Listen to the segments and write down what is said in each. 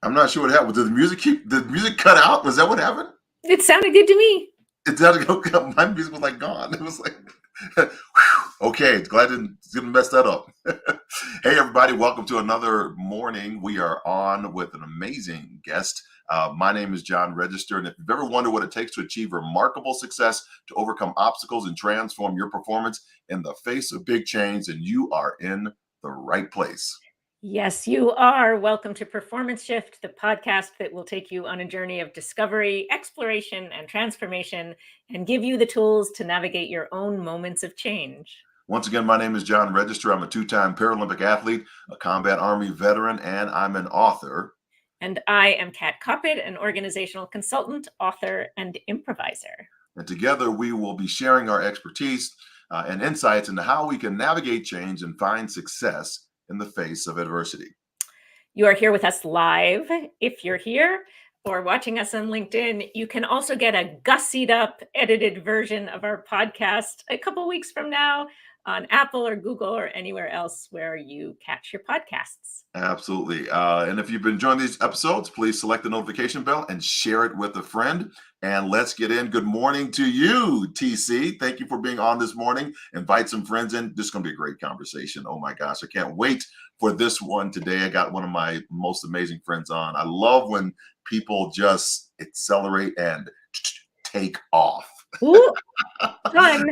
I'm not sure what happened. Did the music cut out? Was that what happened? It sounded good to me. It did. My music was like gone. It was like, okay, glad didn't mess that up. Hey, everybody, welcome to another morning. We are on with an amazing guest. My name is John Register, and if you've ever wondered what it takes to achieve remarkable success, to overcome obstacles and transform your performance in the face of big change, then you are in the right place. Yes, you are. Welcome to Performance Shift, the podcast that will take you on a journey of discovery, exploration, and transformation, and give you the tools to navigate your own moments of change. Once again, my name is John Register. I'm a two-time Paralympic athlete, a combat Army veteran, and I'm an author. And I am Kat Coppett, an organizational consultant, author, and improviser. And together we will be sharing our expertise and insights into how we can navigate change and find success in the face of adversity. You are here with us live. If you're here or watching us on LinkedIn, you can also get a gussied up, edited version of our podcast a couple weeks from now on Apple or Google or anywhere else where you catch your podcasts. Absolutely. And if you've been enjoying these episodes, please select the notification bell and share it with a friend. And let's get in. Good morning to you, TC. Thank you for being on this morning. Invite some friends in. This is going to be a great conversation. Oh my gosh, I can't wait for this one today. I got one of my most amazing friends on. I love when people just accelerate and take off. Ooh, fun.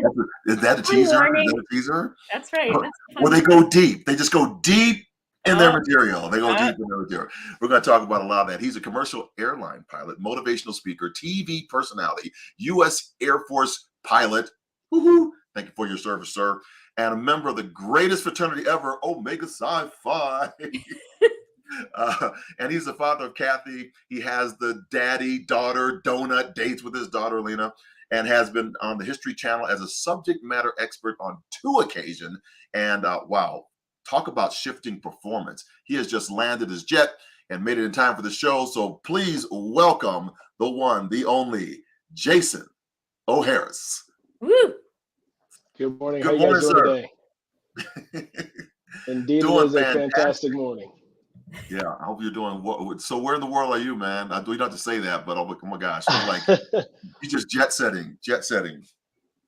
Is that a teaser? Is that a teaser? That's right. Well, they go deep. They just go deep in their material. They go deep in their material. We're going to talk about a lot of that. He's a commercial airline pilot, motivational speaker, TV personality, U.S. Air Force pilot. Woohoo! Thank you for your service, sir. And a member of the greatest fraternity ever, Omega Psi Phi. And he's the father of Kathy. He has the daddy-daughter donut dates with his daughter, Lena, and has been on the History Channel as a subject matter expert on 2 occasions. And wow, talk about shifting performance. He has just landed his jet and made it in time for the show. So please welcome the one, the only, Jason O'Harris. Woo! Good morning. Good How morning, you guys doing today? Indeed, it is a fantastic morning. Yeah, I hope you're doing well. So where in the world are you, man? I don't have to say that, but oh my gosh, like you're just jet setting.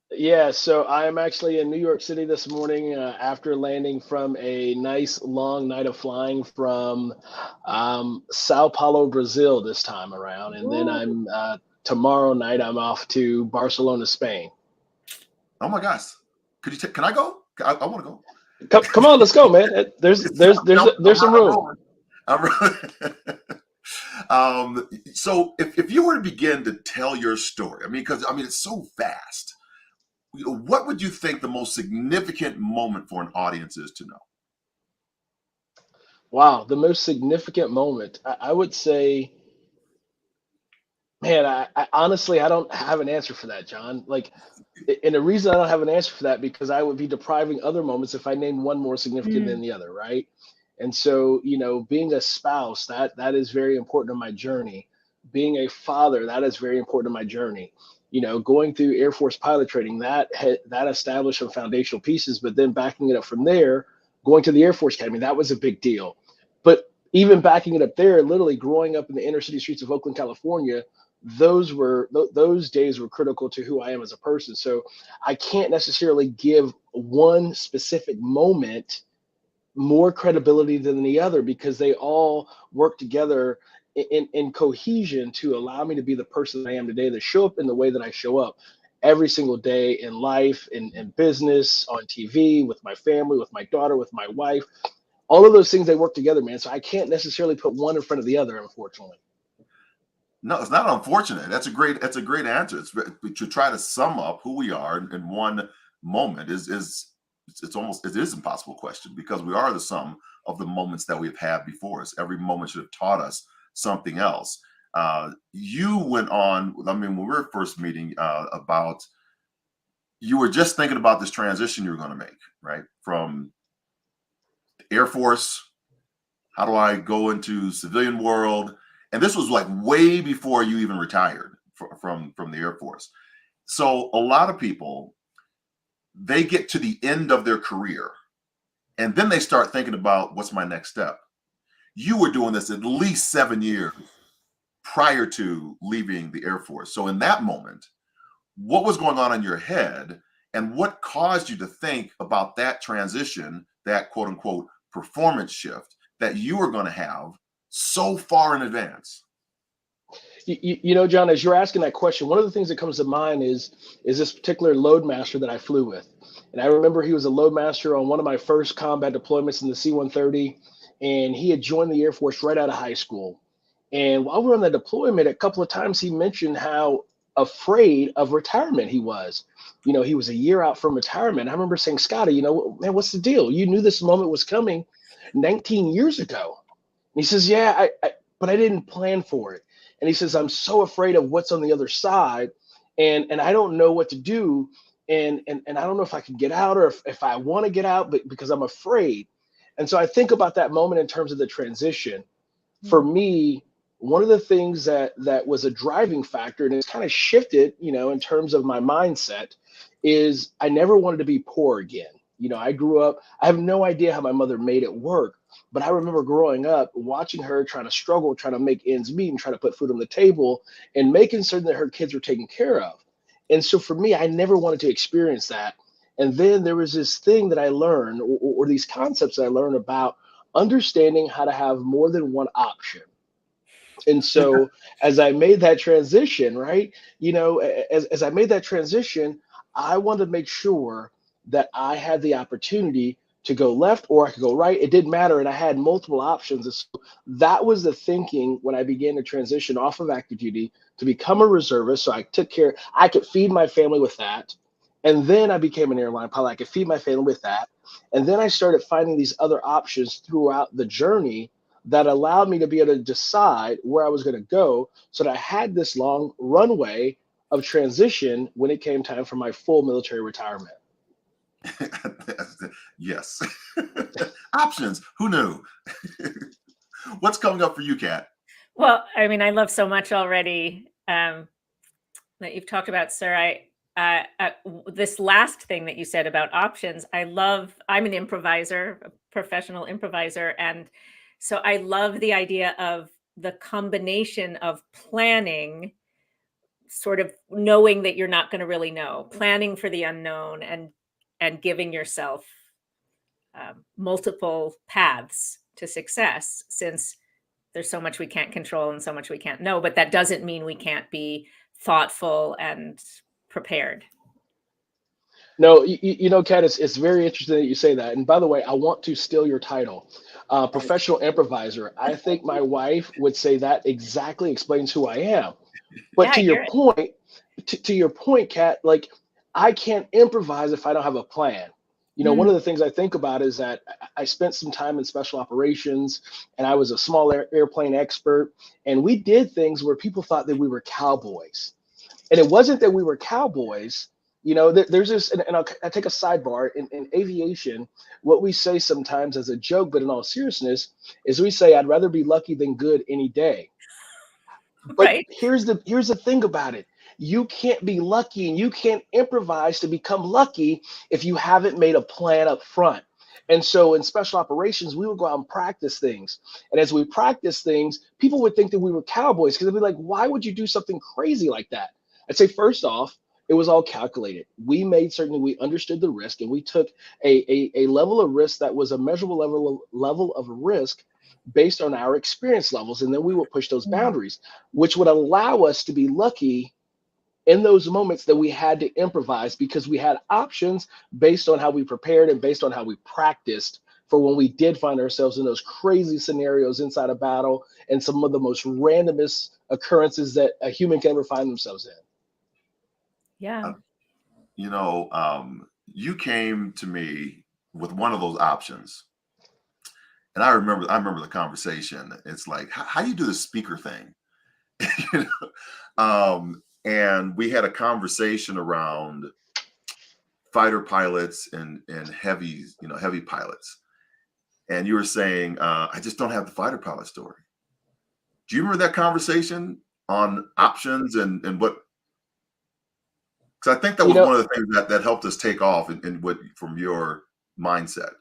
Yeah, so I am actually in New York City this morning after landing from a nice long night of flying from Sao Paulo, Brazil this time around. And then I'm tomorrow night, I'm off to Barcelona, Spain. Oh my gosh. Can I go? I want to go. Come on, let's go, man. There's some room. So if you were to begin to tell your story, because it's so vast. What would you think the most significant moment for an audience is to know? Wow, the most significant moment, I would say, man, I honestly, I don't have an answer for that, John. And the reason I don't have an answer for that, because I would be depriving other moments if I named one more significant than the other, right? And so, being a spouse, that is very important in my journey. Being a father, that is very important in my journey. Going through Air Force pilot training, that established some foundational pieces, but then backing it up from there, going to the Air Force Academy, that was a big deal. But even backing it up there, literally growing up in the inner city streets of Oakland, California, those days were critical to who I am as a person. So I can't necessarily give one specific moment more credibility than the other, because they all work together in cohesion to allow me to be the person I am today, to show up in the way that I show up every single day in life, in business, on TV, with my family, with my daughter, with my wife. All of those things, they work together, man. So I can't necessarily put one in front of the other, unfortunately. No, it's not unfortunate. That's a great answer. It's to try to sum up who we are in one moment it is an impossible question, because we are the sum of the moments that we've had before us. Every moment should have taught us something else. You went on, when we were first meeting about, you were just thinking about this transition you were going to make, right? From Air Force, how do I go into civilian world? And this was like way before you even retired from the Air Force. So a lot of people, they get to the end of their career and then they start thinking about, what's my next step? you were doing this at least 7 years prior to leaving the Air Force. So in that moment, what was going on in your head, and what caused you to think about that transition, that quote unquote performance shift that you were going to have so far in advance? You know, John, as you're asking that question, one of the things that comes to mind is this particular loadmaster that I flew with. And I remember he was a loadmaster on one of my first combat deployments in the C-130, and he had joined the Air Force right out of high school. And while we were on that deployment, a couple of times he mentioned how afraid of retirement he was. You know, he was a year out from retirement. I remember saying, Scotty, you know, man, what's the deal? You knew this moment was coming 19 years ago. And he says, yeah, but I didn't plan for it. And he says, I'm so afraid of what's on the other side, and I don't know what to do. And I don't know if I can get out, or if I want to get out, but because I'm afraid. And so I think about that moment in terms of the transition. For me, one of the things that was a driving factor, and it's kind of shifted, you know, in terms of my mindset, is I never wanted to be poor again. You know, I grew up, I have no idea how my mother made it work, but I remember growing up watching her trying to struggle, trying to make ends meet and trying to put food on the table and making certain that her kids were taken care of. And so for me, I never wanted to experience that. And then there was this thing that I learned, or these concepts that I learned about understanding how to have more than one option. And so as I made that transition, right, you know, as I made that transition, I wanted to make sure that I had the opportunity to go left or I could go right. It didn't matter. And I had multiple options. And so that was the thinking when I began to transition off of active duty to become a reservist. So I took care, I could feed my family with that. And then I became an airline pilot. I could feed my family with that. And then I started finding these other options throughout the journey that allowed me to be able to decide where I was going to go, so that I had this long runway of transition when it came time for my full military retirement. Yes. Options. Who knew? What's coming up for you, Kat? Well, I mean, I love so much already that you've talked about, sir. This last thing that you said about options, I'm an improviser, a professional improviser. And so I love the idea of the combination of planning, sort of knowing that you're not going to really know, planning for the unknown, and giving yourself multiple paths to success, since there's so much we can't control and so much we can't know. But that doesn't mean we can't be thoughtful and prepared. No, you know, Kat, it's very interesting that you say that. And by the way, I want to steal your title, professional improviser. I think my wife would say that exactly explains who I am. But Yeah, to I your hear it. point, to your point, Kat, like I can't improvise if I don't have a plan. You know, one of the things I think about is that I spent some time in special operations, and I was a small airplane expert, and we did things where people thought that we were cowboys. And it wasn't that we were cowboys. You know, there's this, and I'll take a sidebar in aviation. What we say sometimes as a joke, but in all seriousness, is we say, I'd rather be lucky than good any day. But Right. here's the thing about it. You can't be lucky and you can't improvise to become lucky if you haven't made a plan up front. And so in special operations, we would go out and practice things. And as we practice things, people would think that we were cowboys, because they'd be like, why would you do something crazy like that? I'd say, first off, it was all calculated. We made certain that we understood the risk, and we took a level of risk that was a measurable level of risk based on our experience levels. And then we would push those boundaries, which would allow us to be lucky in those moments that we had to improvise, because we had options based on how we prepared and based on how we practiced for when we did find ourselves in those crazy scenarios inside a battle and some of the most randomest occurrences that a human can ever find themselves in. Yeah. You know, you came to me with one of those options. And I remember the conversation. It's like, how do you do the speaker thing? You know? And we had a conversation around fighter pilots and heavy pilots. And you were saying, I just don't have the fighter pilot story. Do you remember that conversation on options and what? Because I think that was one of the things that helped us take off in what from your mindset.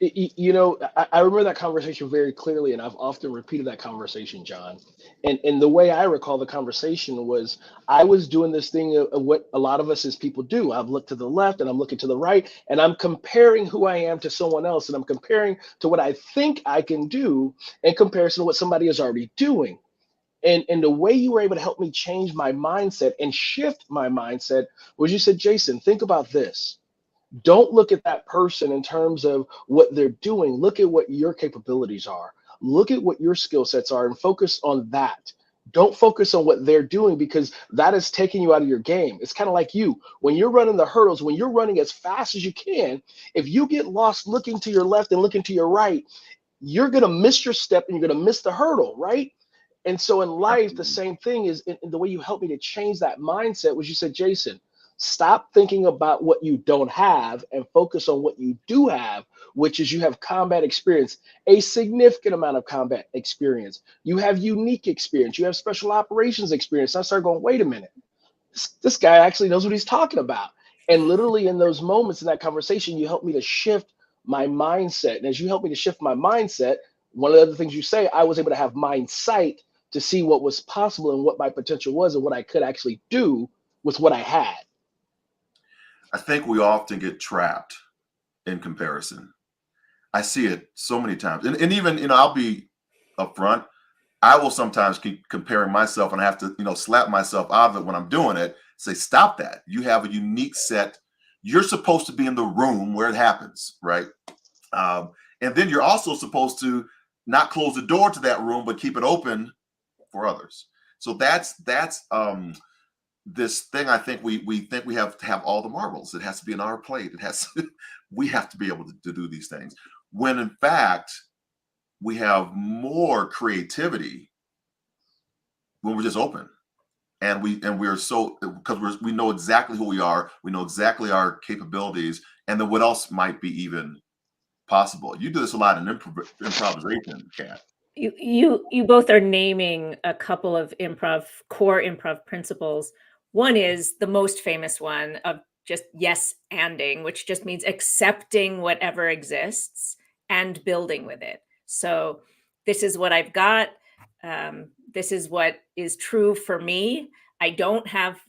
I remember that conversation very clearly, and I've often repeated that conversation, John. And the way I recall the conversation was I was doing this thing of what a lot of us as people do. I've looked to the left and I'm looking to the right, and I'm comparing who I am to someone else, and I'm comparing to what I think I can do in comparison to what somebody is already doing. And the way you were able to help me change my mindset and shift my mindset was you said, Jason, think about this. Don't look at that person in terms of what they're doing. Look at what your capabilities are. Look at what your skill sets are and focus on that. Don't focus on what they're doing, because that is taking you out of your game. It's kind of like you. When you're running the hurdles, when you're running as fast as you can, if you get lost looking to your left and looking to your right, you're going to miss your step and you're going to miss the hurdle, right? And so in life, the same thing is in the way you helped me to change that mindset was you said, Jason, stop thinking about what you don't have and focus on what you do have, which is you have combat experience, a significant amount of combat experience. You have unique experience. You have special operations experience. I started going, wait a minute, this guy actually knows what he's talking about. And literally in those moments in that conversation, you helped me to shift my mindset. And as you helped me to shift my mindset, one of the other things you say, I was able to have mind sight to see what was possible and what my potential was and what I could actually do with what I had. I think we often get trapped in comparison. I see it so many times. And even, I'll be upfront. I will sometimes keep comparing myself, and I have to, slap myself out of it when I'm doing it. Say, stop that. You have a unique set. You're supposed to be in the room where it happens, right? And then you're also supposed to not close the door to that room, but keep it open for others. So that's this thing. I think we think we have to have all the marbles. It has to be in our plate. We have to be able to do these things, when in fact we have more creativity when we're just open, and we're so, because we know exactly who we are, we know exactly our capabilities, and then what else might be even possible. You do this a lot in improvisation, Kat. You both are naming a couple of core improv principles. One is the most famous one of just yes anding, which just means accepting whatever exists and building with it. So this is what I've got. This is what is true for me. I don't have,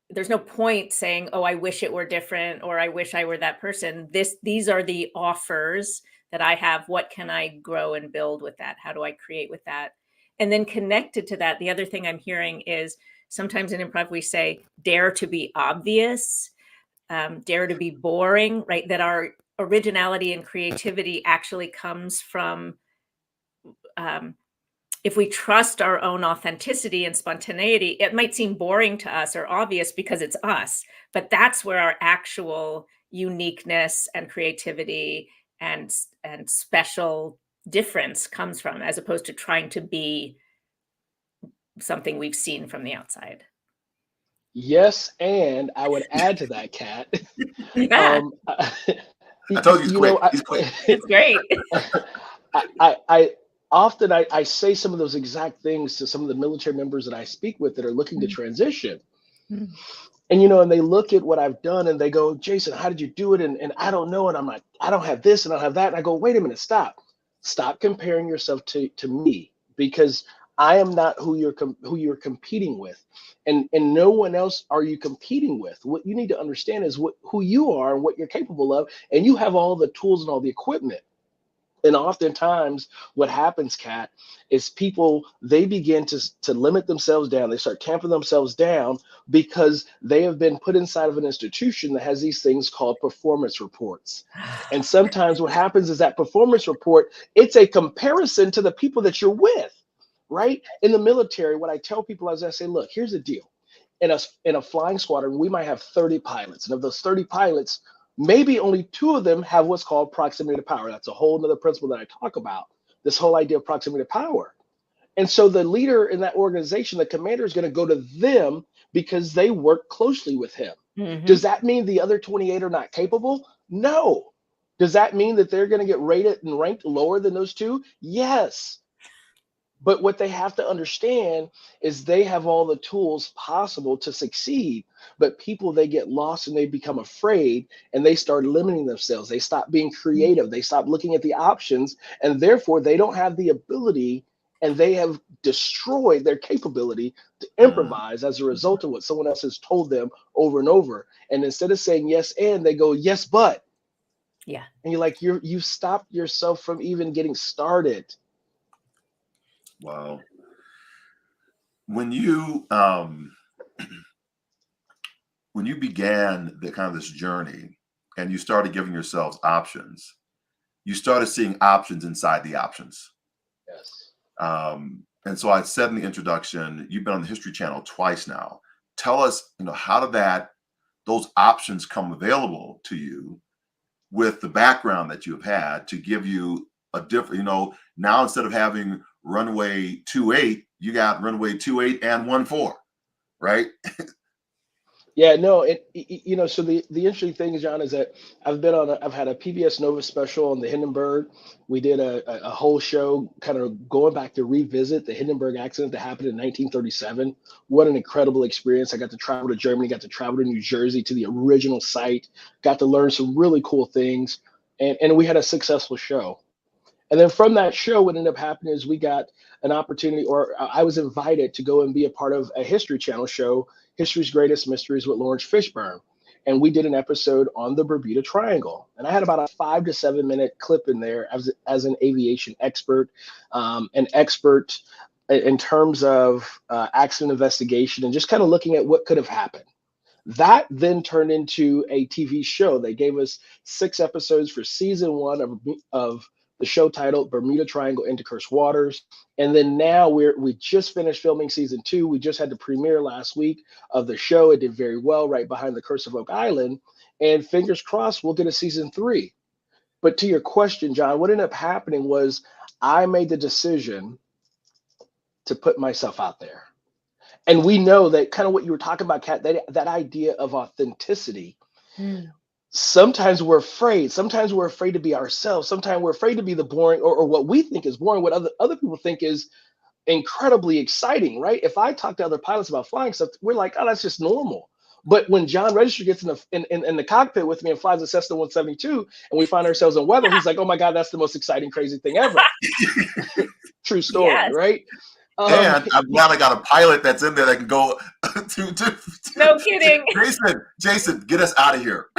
there's no point saying, oh, I wish it were different, or I wish I were that person. These are the offers that I have. What can I grow and build with that? How do I create with that? And then connected to that, the other thing I'm hearing is sometimes in improv, we say, dare to be obvious, dare to be boring, right? That our originality and creativity actually comes from, if we trust our own authenticity and spontaneity, it might seem boring to us or obvious because it's us, but that's where our actual uniqueness and creativity and special difference comes from, as opposed to trying to be something we've seen from the outside. Yes, and I would add to that, Kat. Yeah. I told you he's quick. He's quick. It's great. I often say some of those exact things to some of the military members that I speak with that are looking to transition. And and they look at what I've done and they go, Jason, how did you do it? And I don't know. And I'm like, I don't have this and I don't have that. And I go, wait a minute, stop comparing yourself to me, because I am not who you're competing with, and no one else are you competing with. What you need to understand is who you are and what you're capable of, and you have all the tools and all the equipment. And oftentimes what happens, Kat, is people, they begin to limit themselves down. They start tamping themselves down because they have been put inside of an institution that has these things called performance reports. And sometimes what happens is that performance report, it's a comparison to the people that you're with, right? In the military, what I tell people is I say, look, here's the deal. In a flying squadron, we might have 30 pilots. And of those 30 pilots, maybe only 2 of them have what's called proximity to power. That's a whole nother principle that I talk about, this whole idea of proximity to power. And so the leader in that organization, the commander, is going to go to them because they work closely with him. Mm-hmm. Does that mean the other 28 are not capable? No. Does that mean that they're going to get rated and ranked lower than those 2? Yes. But what they have to understand is they have all the tools possible to succeed. But people, they get lost and they become afraid and they start limiting themselves. They stop being creative. They stop looking at the options, and therefore they don't have the ability, and they have destroyed their capability to improvise as a result of what someone else has told them over and over. And instead of saying yes, and they go, yes, but. Yeah. And you're like, you've stopped yourself from even getting started. Wow. When you began the kind of this journey and you started giving yourselves options, you started seeing options inside the options. Yes. And so I said in the introduction, you've been on the History Channel twice now. Tell us, how did those options come available to you with the background that you've had to give you a different, now instead of having runway 28, you got runway 28 and 14, right? Yeah, no, so the interesting thing, John, is that I've had a PBS Nova special on the Hindenburg. We did a whole show kind of going back to revisit the Hindenburg accident that happened in 1937. What an incredible experience. I got to travel to Germany, got to travel to New Jersey to the original site, got to learn some really cool things. And we had a successful show. And then from that show, what ended up happening is we got an opportunity, or I was invited to go and be a part of a History Channel show, History's Greatest Mysteries with Lawrence Fishburne. And we did an episode on the Bermuda Triangle. And I had about a 5 to 7 minute clip in there as an aviation expert, an expert in terms of accident investigation and just kind of looking at what could have happened. That then turned into a TV show. They gave us 6 episodes for season 1 of the show titled Bermuda Triangle Into Cursed Waters. And then now we just finished filming season 2. We just had the premiere last week of the show. It did very well, right behind the Curse of Oak Island. And fingers crossed, we'll get a season 3. But to your question, John, what ended up happening was I made the decision to put myself out there. And we know that kind of what you were talking about, Kat, that idea of authenticity. Sometimes we're afraid. Sometimes we're afraid to be ourselves. Sometimes we're afraid to be the boring or what we think is boring, what other people think is incredibly exciting, right? If I talk to other pilots about flying stuff, we're like, oh, that's just normal. But when John Register gets in the cockpit with me and flies a Cessna 172 and we find ourselves in weather, he's like, oh my God, that's the most exciting, crazy thing ever. True story, Yes. right? And I'm glad I got a pilot that's in there that can go to No kidding. Jason, get us out of here.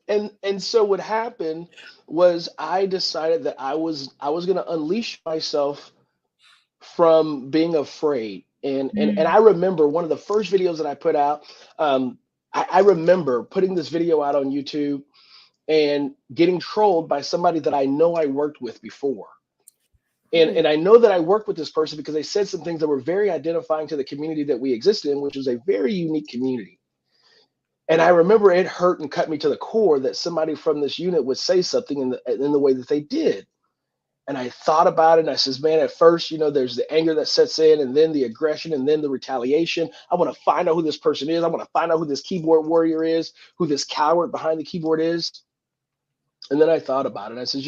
And so what happened was I decided that I was going to unleash myself from being afraid. And I remember one of the first videos that I put out. I remember putting this video out on YouTube and getting trolled by somebody that I know I worked with before. And I know that I worked with this person because they said some things that were very identifying to the community that we existed in, which was a very unique community. And I remember it hurt and cut me to the core that somebody from this unit would say something in the way that they did. And I thought about it and I says, man, at first, there's the anger that sets in and then the aggression and then the retaliation. I want to find out who this person is. I want to find out who this keyboard warrior is, who this coward behind the keyboard is. And then I thought about it. I says,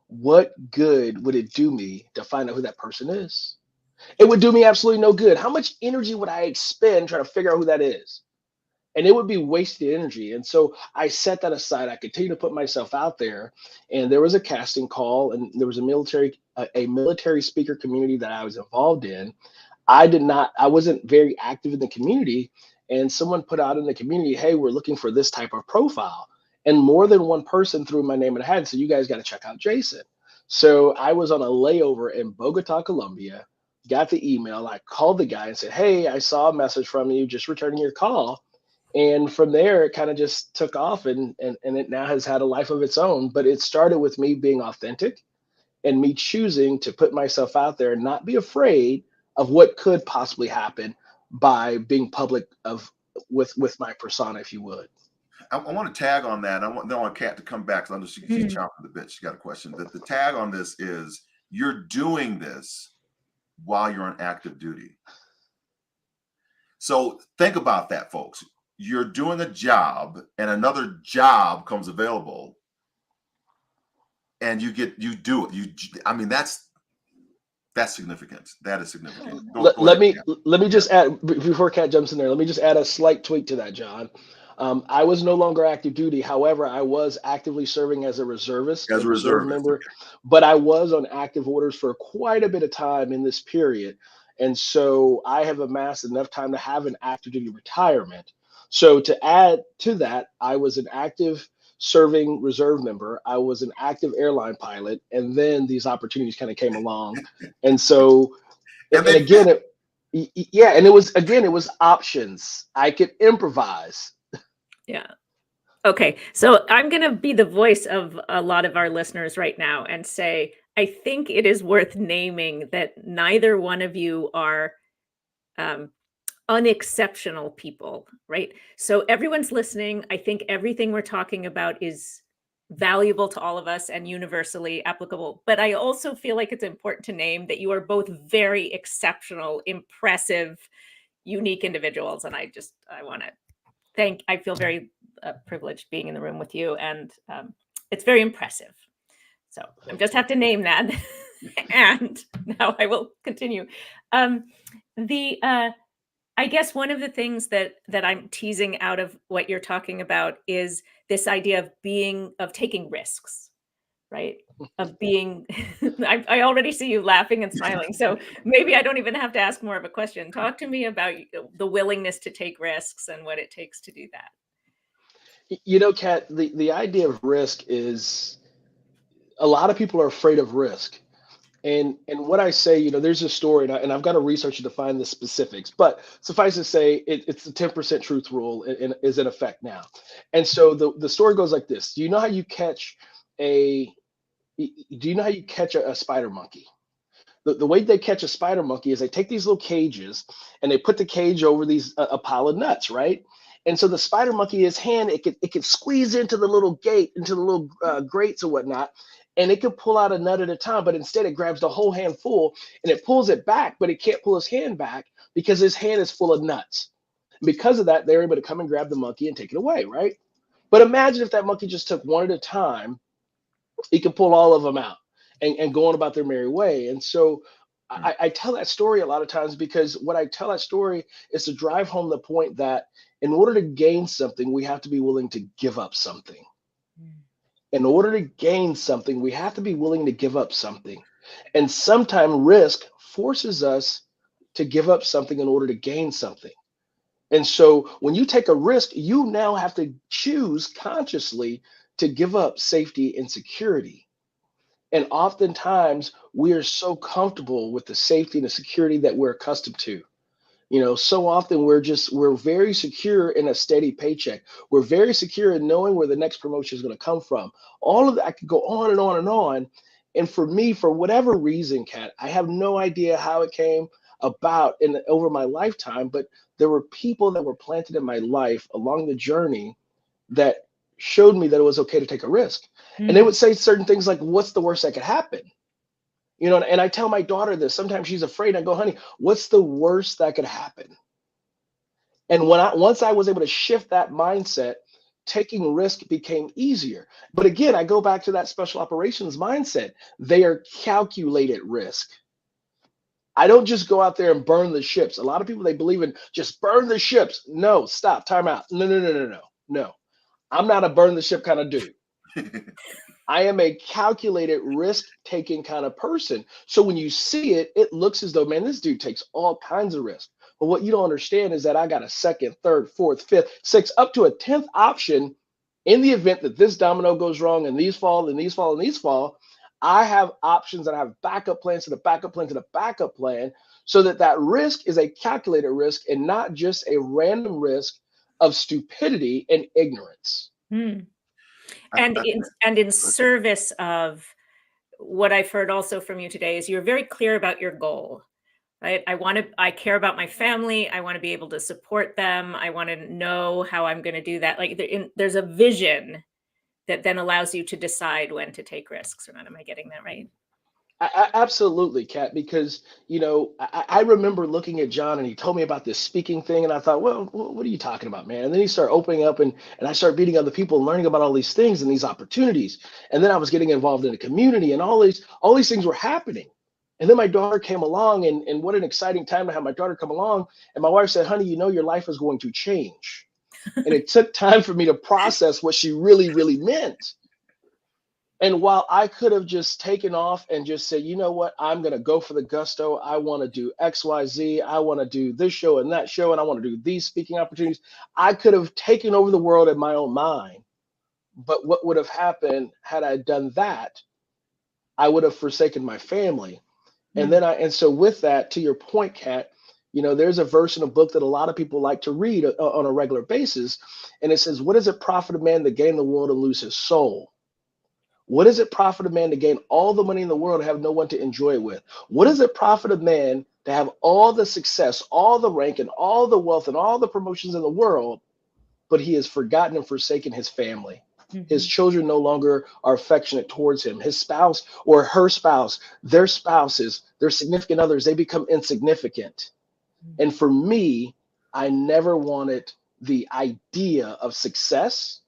what good would it do me to find out who that person is? It would do me absolutely no good. How much energy would I expend trying to figure out who that is? And it would be wasted energy. And so I set that aside. I continued to put myself out there. And there was a casting call and there was a military speaker community that I was involved in. I wasn't very active in the community. And someone put out in the community, hey, we're looking for this type of profile. And more than one person threw my name in a hat and said, you guys got to check out Jason. So I was on a layover in Bogota, Colombia, got the email. I called the guy and said, hey, I saw a message from you, just returning your call. And from there, it kind of just took off and it now has had a life of its own. But it started with me being authentic and me choosing to put myself out there and not be afraid of what could possibly happen by being public with my persona, if you would. I want to tag on that. I want Kat to come back because I know she's chomping the bit. She got a question. The tag on this is you're doing this while you're on active duty. So think about that, folks. You're doing a job and another job comes available and you do it. That's That's significant. That is significant. Let, Go let ahead. me Yeah. let me just add before Kat jumps in there. Let me just add a slight tweak to that, John. I was no longer active duty. However, I was actively serving as a reservist As and a reserve reservist. member, but I was on active orders for quite a bit of time in this period. And so I have amassed enough time to have an active duty retirement. So to add to that, I was an active serving reserve member. I was an active airline pilot. And then these opportunities kind of came along. And so, And and they again, fit. yeah, and it was options. I could improvise. Yeah. Okay. So I'm going to be the voice of a lot of our listeners right now and say, I think it is worth naming that neither one of you are um, unexceptional people, right? So everyone's listening. I think everything we're talking about is valuable to all of us and universally applicable. But I also feel like it's important to name that you are both very exceptional, impressive, unique individuals. And I want to I feel very privileged being in the room with you. And it's very impressive. So I just have to name that. And now I will continue. The I guess one of the things that I'm teasing out of what you're talking about is this idea of taking risks, right? Of being, I already see you laughing and smiling. So maybe I don't even have to ask more of a question. Talk to me about the willingness to take risks and what it takes to do that. You know, Kat, the idea of risk is a lot of people are afraid of risk. And what I say, you know, there's a story, and I've got to research it to find the specifics, but suffice to say, it's the 10% truth rule is in effect now. And so the story goes like this. Do you know how you catch a spider monkey? The way they catch a spider monkey is they take these little cages and they put the cage over these a pile of nuts, right? And so the spider monkey, his hand, it could squeeze into the little gate, into the little grates or whatnot, and it could pull out a nut at a time. But instead, it grabs the whole handful and it pulls it back, but it can't pull his hand back because his hand is full of nuts. Because of that, they're able to come and grab the monkey and take it away, right? But imagine if that monkey just took one at a time, he could pull all of them out and go on about their merry way. And so I tell that story a lot of times because what I tell that story is to drive home the point that in order to gain something, we have to be willing to give up something. In order to gain something, we have to be willing to give up something. And sometimes risk forces us to give up something in order to gain something. And so when you take a risk, you now have to choose consciously to give up safety and security. And oftentimes we are so comfortable with the safety and the security that we're accustomed to. You know, so often we're very secure in a steady paycheck. We're very secure in knowing where the next promotion is going to come from. All of that, I could go on and on and on. And for me, for whatever reason, Kat, I have no idea how it came about over my lifetime, but there were people that were planted in my life along the journey that showed me that it was okay to take a risk. And they would say certain things like, what's the worst that could happen? You know, and I tell my daughter this. Sometimes she's afraid. I go, honey, what's the worst that could happen? And once I was able to shift that mindset, taking risk became easier. But again, I go back to that special operations mindset. They are calculated risk. I don't just go out there and burn the ships. A lot of people, they believe in just burn the ships. No, stop, time out. No. I'm not a burn the ship kind of dude. I am a calculated risk-taking kind of person. So when you see it, it looks as though, man, this dude takes all kinds of risk. But what you don't understand is that I got a second, third, fourth, fifth, sixth, up to a 10th option in the event that this domino goes wrong and these fall and these fall and these fall. I have options and I have backup plans to the backup plan to the backup plan so that that risk is a calculated risk and not just a random risk of stupidity and ignorance. And in service of what I've heard also from you today is you're very clear about your goal, right? I care about my family. I want to be able to support them. I want to know how I'm going to do that. Like there's a vision that then allows you to decide when to take risks or not. Am I getting that right? Absolutely, Kat, because, you know, I remember looking at John and he told me about this speaking thing. And I thought, well, what are you talking about, man? And then he started opening up and I started meeting other people and learning about all these things and these opportunities. And then I was getting involved in the community and all these things were happening. And then my daughter came along, and what an exciting time to have my daughter come along. And my wife said, honey, you know, your life is going to change. And it took time for me to process what she really, really meant. And while I could have just taken off and just said, you know what, I'm going to go for the gusto. I want to do X, Y, Z. I want to do this show and that show, and I want to do these speaking opportunities. I could have taken over the world in my own mind. But what would have happened had I done that? I would have forsaken my family. And so with that, to your point, Kat, you know, there's a verse in a book that a lot of people like to read on a regular basis. And it says, what does it profit a man to gain the world and lose his soul? What does it profit a man to gain all the money in the world and have no one to enjoy it with? What does it profit a man to have all the success, all the rank, and all the wealth and all the promotions in the world, but he has forgotten and forsaken his family? His children no longer are affectionate towards him. His spouse or her spouse, their spouses, their significant others, they become insignificant. And for me, I never wanted the idea of success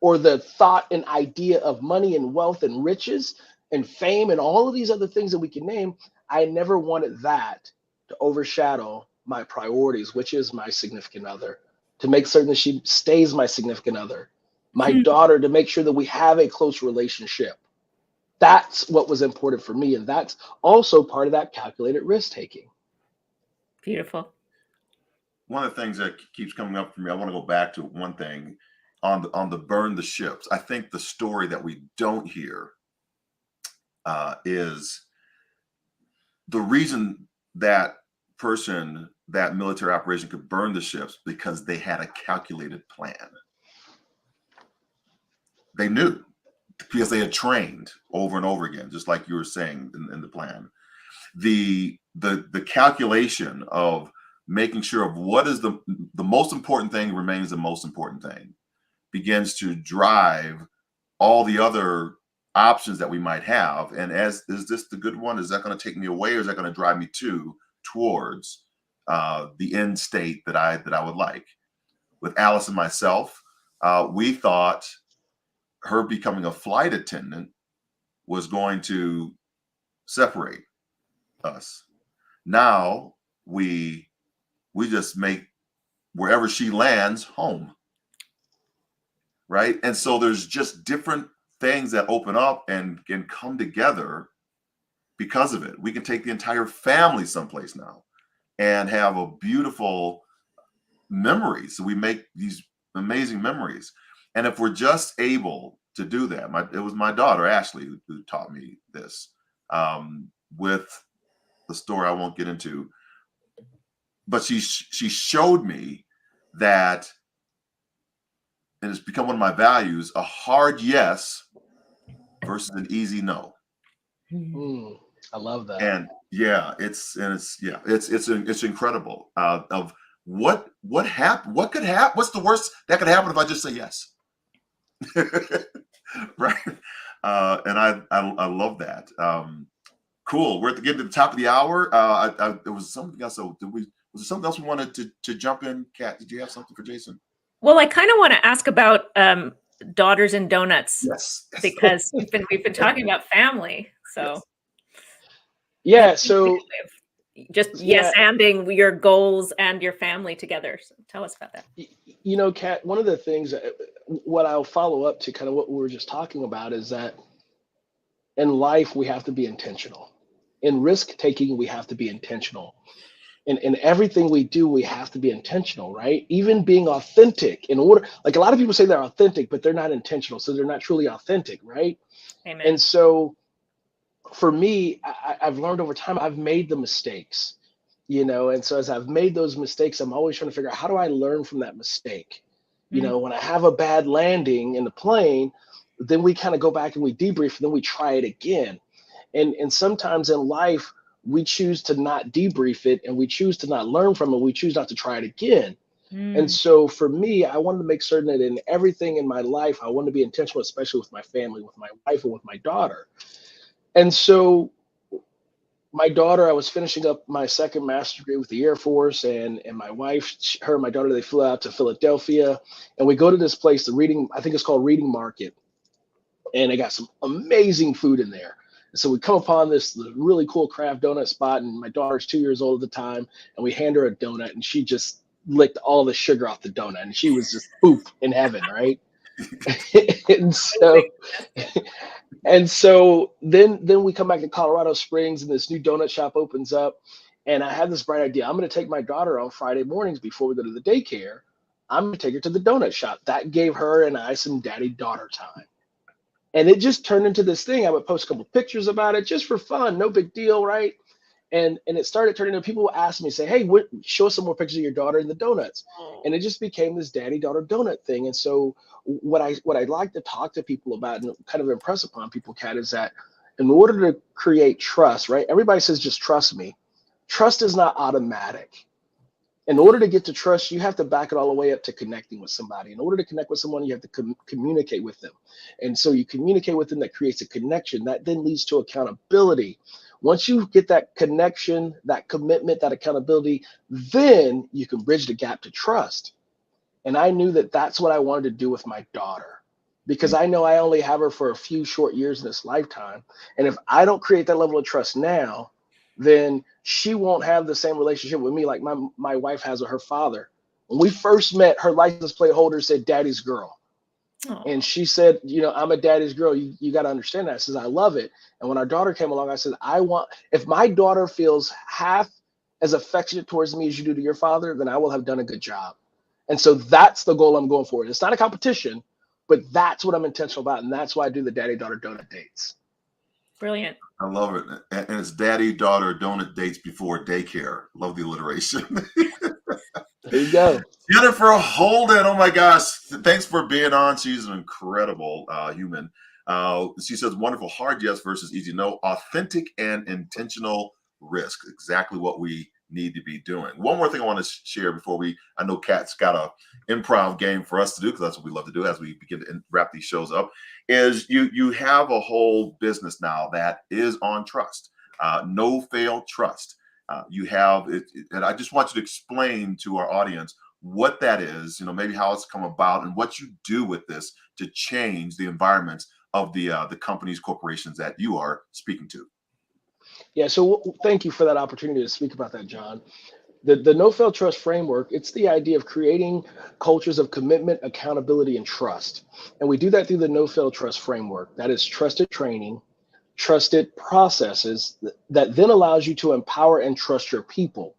or the thought and idea of money and wealth and riches and fame and all of these other things that we can name. I never wanted that to overshadow my priorities, which is my significant other, to make certain that she stays my significant other, my daughter, to make sure that we have a close relationship. That's what was important for me. And that's also part of that calculated risk taking. Beautiful. One of the things that keeps coming up for me, I want to go back to one thing on the burn the ships. I think the story that we don't hear is the reason that military operation could burn the ships, because they had a calculated plan. They knew, because they had trained over and over again, just like you were saying in the plan. The calculation of making sure of what is the most important thing remains the most important thing begins to drive all the other options that we might have. And is this the good one? Is that going to take me away, or is that going to drive me towards the end state that I would like? With Alice and myself, we thought her becoming a flight attendant was going to separate us. Now we just make wherever she lands home, right? And so there's just different things that open up and can come together because of it. We can take the entire family someplace now and have a beautiful memories. So we make these amazing memories. And if we're just able to do that, it was my daughter, Ashley, who taught me this with the story I won't get into. But she showed me that, and it's become one of my values, a hard yes versus an easy no. I love that. And yeah, it's incredible. Of what happened, what could happen, what's the worst that could happen if I just say yes? Right. And I love that. Cool. We're getting to the top of the hour. There was something else. So was there something else we wanted to jump in? Kat, did you have something for Jason? Well, I kind of want to ask about daughters and donuts. Yes. Because we've been talking about family. So yes. So just anding your goals and your family together. So tell us about that. You know, Kat, one of the things, what I'll follow up to kind of what we were just talking about, is that in life, we have to be intentional. In risk taking, we have to be intentional. In everything we do, we have to be intentional, right? Even being authentic, in order, like a lot of people say they're authentic, but they're not intentional. So they're not truly authentic, right? Amen. And so for me, I've learned over time, I've made the mistakes, you know, and so as I've made those mistakes, I'm always trying to figure out, how do I learn from that mistake? You know, when I have a bad landing in the plane, then we kind of go back and we debrief, and then we try it again. And sometimes in life, we choose to not debrief it, and we choose to not learn from it. We choose not to try it again. And so for me, I wanted to make certain that in everything in my life, I wanted to be intentional, especially with my family, with my wife, and with my daughter. And so my daughter, I was finishing up my second master's degree with the Air Force, and my wife, her and my daughter, they flew out to Philadelphia, and we go to this place, I think it's called Reading Market. And they got some amazing food in there. So we come upon this really cool craft donut spot, and my daughter's 2 years old at the time, and we hand her a donut, and she just licked all the sugar off the donut, and she was just poof in heaven, right? and so then we come back to Colorado Springs, and this new donut shop opens up, and I had this bright idea. I'm going to take my daughter on Friday mornings before we go to the daycare. I'm going to take her to the donut shop. That gave her and I some daddy-daughter time. And it just turned into this thing. I would post a couple pictures about it just for fun, no big deal, right? And it started turning into, people would ask me, say, hey, show us some more pictures of your daughter and the donuts. And it just became this daddy-daughter donut thing. And so what I'd like to talk to people about and kind of impress upon people, Kat, is that in order to create trust, right? Everybody says, just trust me. Trust is not automatic. In order to get to trust, you have to back it all the way up to connecting with somebody. In order to connect with someone, you have to communicate with them. And so you communicate with them, that creates a connection that then leads to accountability. Once you get that connection, that commitment, that accountability, then you can bridge the gap to trust. And I knew that that's what I wanted to do with my daughter, because I know I only have her for a few short years in this lifetime. And if I don't create that level of trust now, then she won't have the same relationship with me like my wife has with her father. When we first met, her license plate holder said daddy's girl. Aww. And she said, I'm a daddy's girl. You got to understand that. I says, I love it. And when our daughter came along, I said, if my daughter feels half as affectionate towards me as you do to your father, then I will have done a good job. And so that's the goal I'm going for. It's not a competition, but that's what I'm intentional about. And that's why I do the daddy-daughter donut dates. Brilliant. I love it. And it's daddy-daughter donut dates before daycare. Love the alliteration. There you go. Jennifer Holden, oh my gosh. Thanks for being on. She's an incredible human. She says, wonderful, hard yes versus easy no, authentic and intentional risk. Exactly what we need to be doing. One more thing I want to share before I know Kat's got a improv game for us to do, because that's what we love to do as we begin to wrap these shows up, is you have a whole business now that is on trust, no fail trust. You have it, and I just want you to explain to our audience what that is, maybe how it's come about and what you do with this to change the environments of the companies, corporations that you are speaking to. Yeah, so thank you for that opportunity to speak about that, John. The No Fail Trust framework, it's the idea of creating cultures of commitment, accountability, and trust. And we do that through the No Fail Trust framework. That is trusted training, trusted processes that then allows you to empower and trust your people.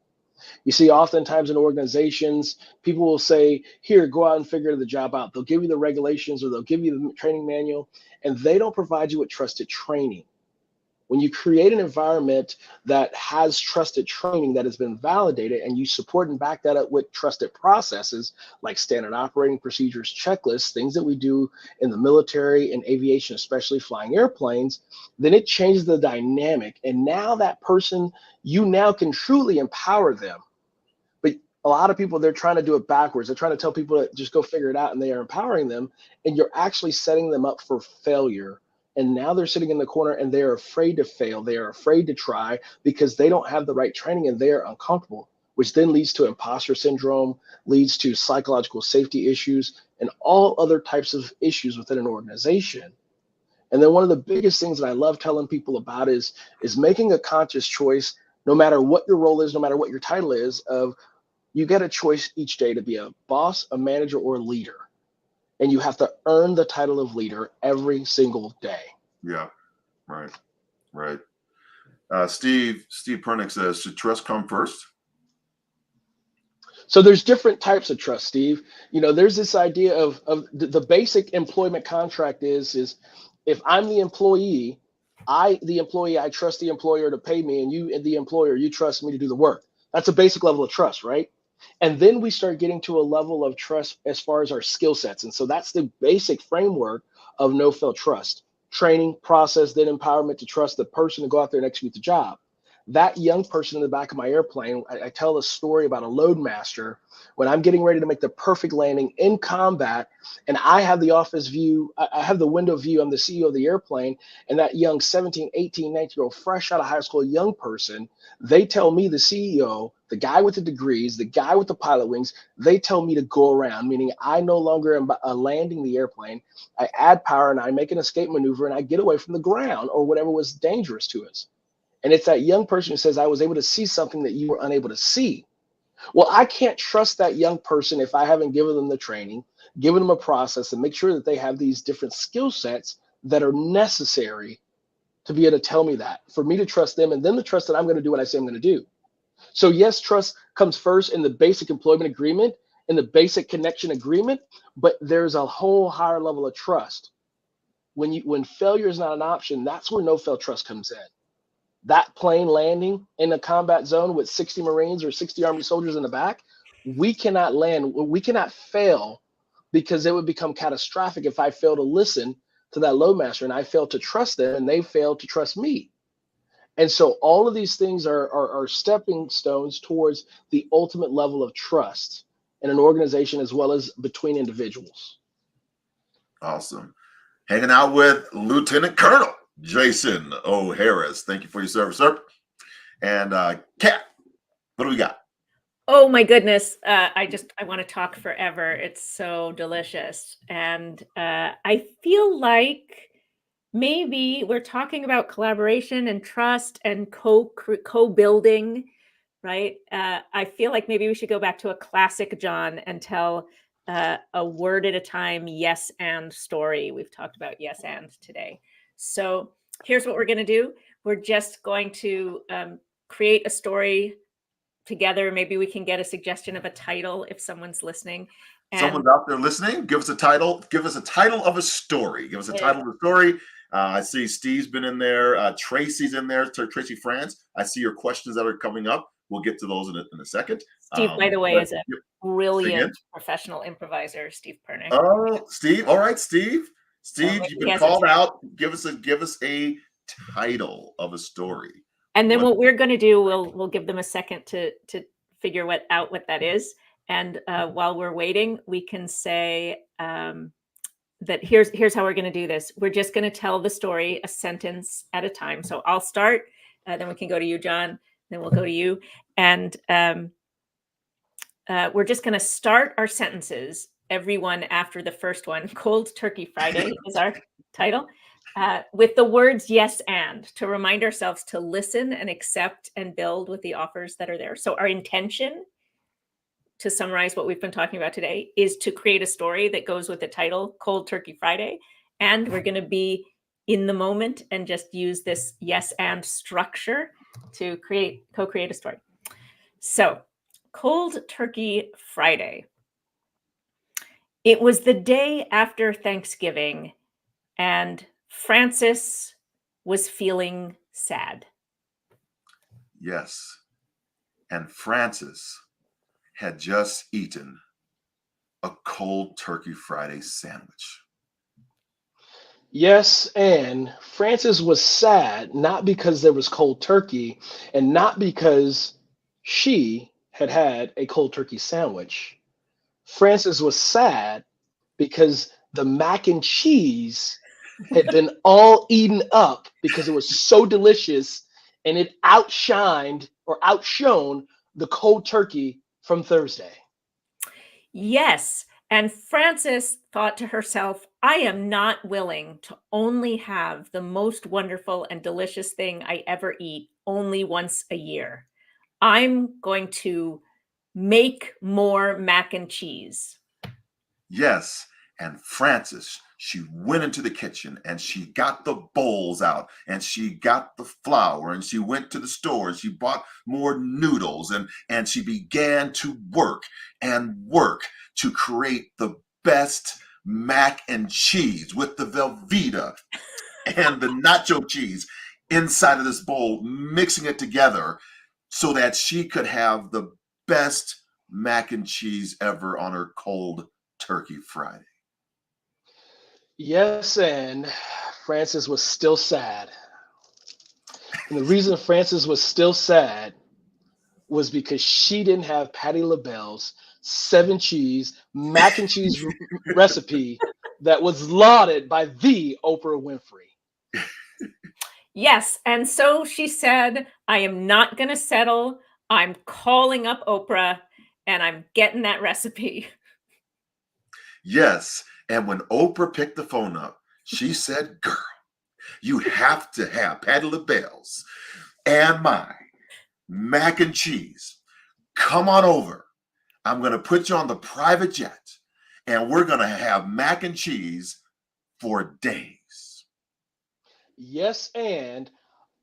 You see, oftentimes in organizations, people will say, here, go out and figure the job out. They'll give you the regulations or they'll give you the training manual, and they don't provide you with trusted training. When you create an environment that has trusted training that has been validated, and you support and back that up with trusted processes like standard operating procedures, checklists, things that we do in the military and aviation, especially flying airplanes, then it changes the dynamic. And now that person, you now can truly empower them. But a lot of people, they're trying to do it backwards. They're trying to tell people to just go figure it out, and they are empowering them, and you're actually setting them up for failure. And now they're sitting in the corner and they're afraid to fail. They are afraid to try because they don't have the right training and they are uncomfortable, which then leads to imposter syndrome, leads to psychological safety issues, and all other types of issues within an organization. And then one of the biggest things that I love telling people about is making a conscious choice, no matter what your role is, no matter what your title is, of you get a choice each day to be a boss, a manager, or a leader. And you have to earn the title of leader every single day. Yeah, right. Steve Pernick says, should trust come first? So there's different types of trust, Steve. There's this idea of the basic employment contract is if I'm the employee, I trust the employer to pay me, and you, the employer, you trust me to do the work. That's a basic level of trust, right? And then we start getting to a level of trust as far as our skill sets. And so that's the basic framework of no-fail trust. Training, process, then empowerment to trust the person to go out there and execute the job. that young person in the back of my airplane, I tell a story about a loadmaster when I'm getting ready to make the perfect landing in combat, and I have the office view, I have the window view, I'm the CEO of the airplane, and that young 17, 18, 19-year-old fresh out of high school young person, they tell me, the CEO, the guy with the degrees, the guy with the pilot wings, they tell me to go around, meaning I no longer am landing the airplane. I add power and I make an escape maneuver and I get away from the ground or whatever was dangerous to us. And it's that young person who says, I was able to see something that you were unable to see. Well, I can't trust that young person if I haven't given them the training, given them a process, and make sure that they have these different skill sets that are necessary to be able to tell me that, for me to trust them and then to trust that I'm going to do what I say I'm going to do. So yes, trust comes first in the basic employment agreement, in the basic connection agreement, but there's a whole higher level of trust. When failure is not an option, that's where no fail trust comes in. That plane landing in a combat zone with 60 Marines or 60 Army soldiers in the back, we cannot land, we cannot fail, because it would become catastrophic if I fail to listen to that loadmaster and I fail to trust them and they fail to trust me. And so all of these things are stepping stones towards the ultimate level of trust in an organization as well as between individuals. Awesome. Hanging out with Lieutenant Colonel Jason O'Harris. Thank you for your service, sir. And Kat, what do we got? Oh my goodness. I want to talk forever. It's so delicious. And I feel like maybe we're talking about collaboration and trust and co-building, right? I feel like maybe we should go back to a classic, John, and tell a word at a time, yes and story. We've talked about yes and today. So here's what we're going to do. We're just going to create a story together. Maybe we can get a suggestion of a title if someone's listening. And someone's out there listening. Give us a title. Give us a title of a story. Give us a title of a story. I see Steve's been in there. Tracy's in there. Tracy France. I see your questions that are coming up. We'll get to those in a second. Steve, by the way, is a brilliant professional improviser. Steve Pernick. Oh, Steve. All right, Steve. Steve, you've been called out. Give us a title of a story. And then what we're going to do, we'll give them a second to figure out what that is. And while we're waiting, we can say that here's how we're going to do this. We're just going to tell the story a sentence at a time. So I'll start, then we can go to you, John. Then we'll go to you. And we're just going to start our sentences, everyone after the first one. Cold Turkey Friday is our title. With the words yes and, to remind ourselves to listen and accept and build with the offers that are there. So our intention, to summarize what we've been talking about today, is to create a story that goes with the title Cold Turkey Friday. And we're going to be in the moment and just use this yes and structure to co-create a story. So Cold Turkey Friday. It was the day after Thanksgiving, and Francis was feeling sad. Yes. And Francis had just eaten a Cold Turkey Friday sandwich. Yes, and Francis was sad, not because there was cold turkey and not because she had had a cold turkey sandwich. Francis was sad because the mac and cheese had been all eaten up because it was so delicious and it outshone the cold turkey from Thursday. Yes. And Frances thought to herself, I am not willing to only have the most wonderful and delicious thing I ever eat only once a year. I'm going to make more mac and cheese. Yes. And Frances, she went into the kitchen and she got the bowls out and she got the flour and she went to the store and she bought more noodles and she began to work to create the best mac and cheese with the Velveeta and the nacho cheese inside of this bowl, mixing it together so that she could have the best mac and cheese ever on her Cold Turkey Friday. Yes, and Francis was still sad. And the reason Frances was still sad was because she didn't have Patti LaBelle's 7-cheese mac and cheese recipe that was lauded by the Oprah Winfrey. Yes. And so she said, I am not going to settle. I'm calling up Oprah and I'm getting that recipe. Yes. And when Oprah picked the phone up, she said, girl, you have to have Patti LaBelle's and my mac and cheese. Come on over. I'm going to put you on the private jet and we're going to have mac and cheese for days. Yes, and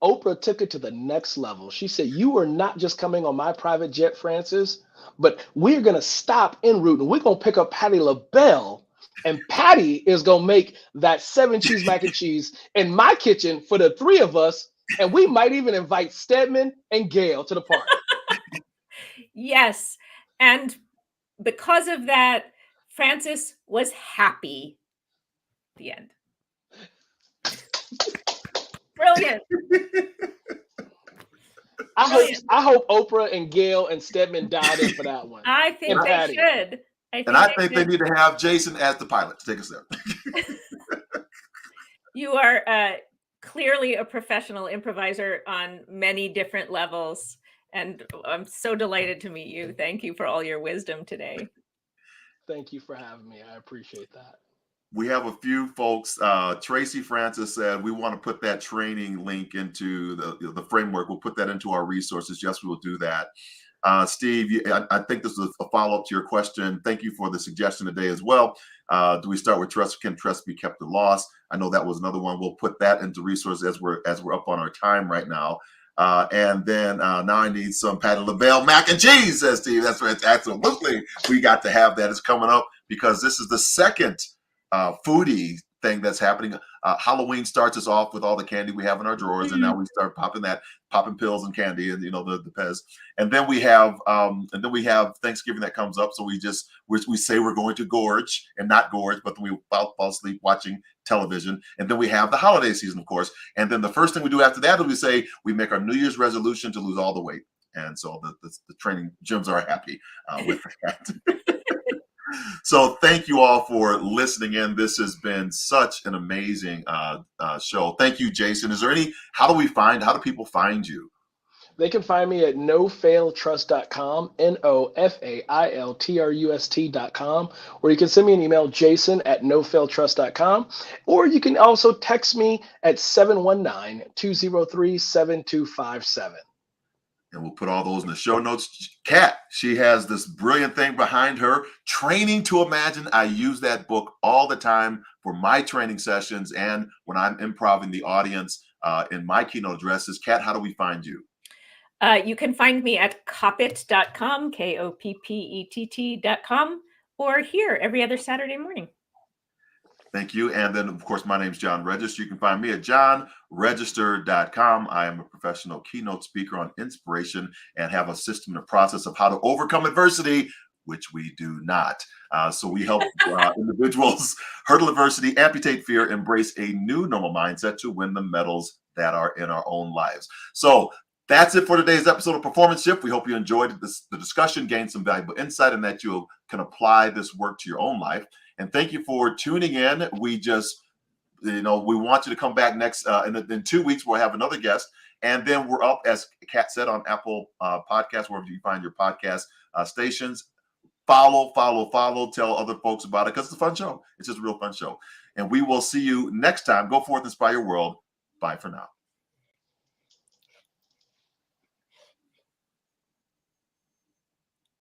Oprah took it to the next level. She said, you are not just coming on my private jet, Frances, but we're going to stop en route and we're going to pick up Patti LaBelle. And Patty is going to make that 7-cheese mac and cheese in my kitchen for the 3 of us. And we might even invite Stedman and Gail to the party. Yes. And because of that, Frances was happy. The end. Brilliant. I hope Oprah and Gail and Stedman dialed in for that one. I think they Patty. should. I think they need to have Jason as the pilot to take us there. You are clearly a professional improviser on many different levels. And I'm so delighted to meet you. Thank you for all your wisdom today. Thank you for having me. I appreciate that. We have a few folks. Tracy Francis said we want to put that training link into the framework. We'll put that into our resources. Yes, we will do that. Steve, I think this is a follow-up to your question. Thank you for the suggestion today as well. Do we start with trust? Can trust be kept or lost? I know that was another one. We'll put that into resources as we're up on our time right now. And then now I need some Patti LaBelle mac and cheese, says Steve. That's right. Absolutely. We got to have that. It's coming up because this is the second foodie thing that's happening. Halloween starts us off with all the candy we have in our drawers, and now we start popping pills and candy, and the Pez. And then we have Thanksgiving that comes up. So we say we're going to gorge and not gorge, but then we fall asleep watching television. And then we have the holiday season, of course. And then the first thing we do after that is we say we make our New Year's resolution to lose all the weight. And so the training gyms are happy with that. So thank you all for listening in. This has been such an amazing show. Thank you, Jason. How do people find you? They can find me at nofailtrust.com, NOFAILTRUST.com, or you can send me an email, jason@nofailtrust.com, or you can also text me at 719-203-7257. And we'll put all those in the show notes. Kat, she has this brilliant thing behind her, Training to Imagine. I use that book all the time for my training sessions and when I'm improvising the audience in my keynote addresses. Kat, how do we find you? You can find me at koppett.com, KOPPETT.com, or here every other Saturday morning. Thank you. And then, of course, my name is John Register. You can find me at johnregister.com. I am a professional keynote speaker on inspiration and have a system and a process of how to overcome adversity, which we do not. So we help individuals hurdle adversity, amputate fear, embrace a new normal mindset to win the medals that are in our own lives. So that's it for today's episode of Performance Shift. We hope you enjoyed the discussion, gained some valuable insight, and that you can apply this work to your own life. And thank you for tuning in. We just, we want you to come back next. In 2 weeks, we'll have another guest. And then we're up, as Kat said, on Apple Podcasts, wherever you find your podcast stations. Follow, tell other folks about it because it's a fun show. It's just a real fun show. And we will see you next time. Go forth, inspire your world. Bye for now.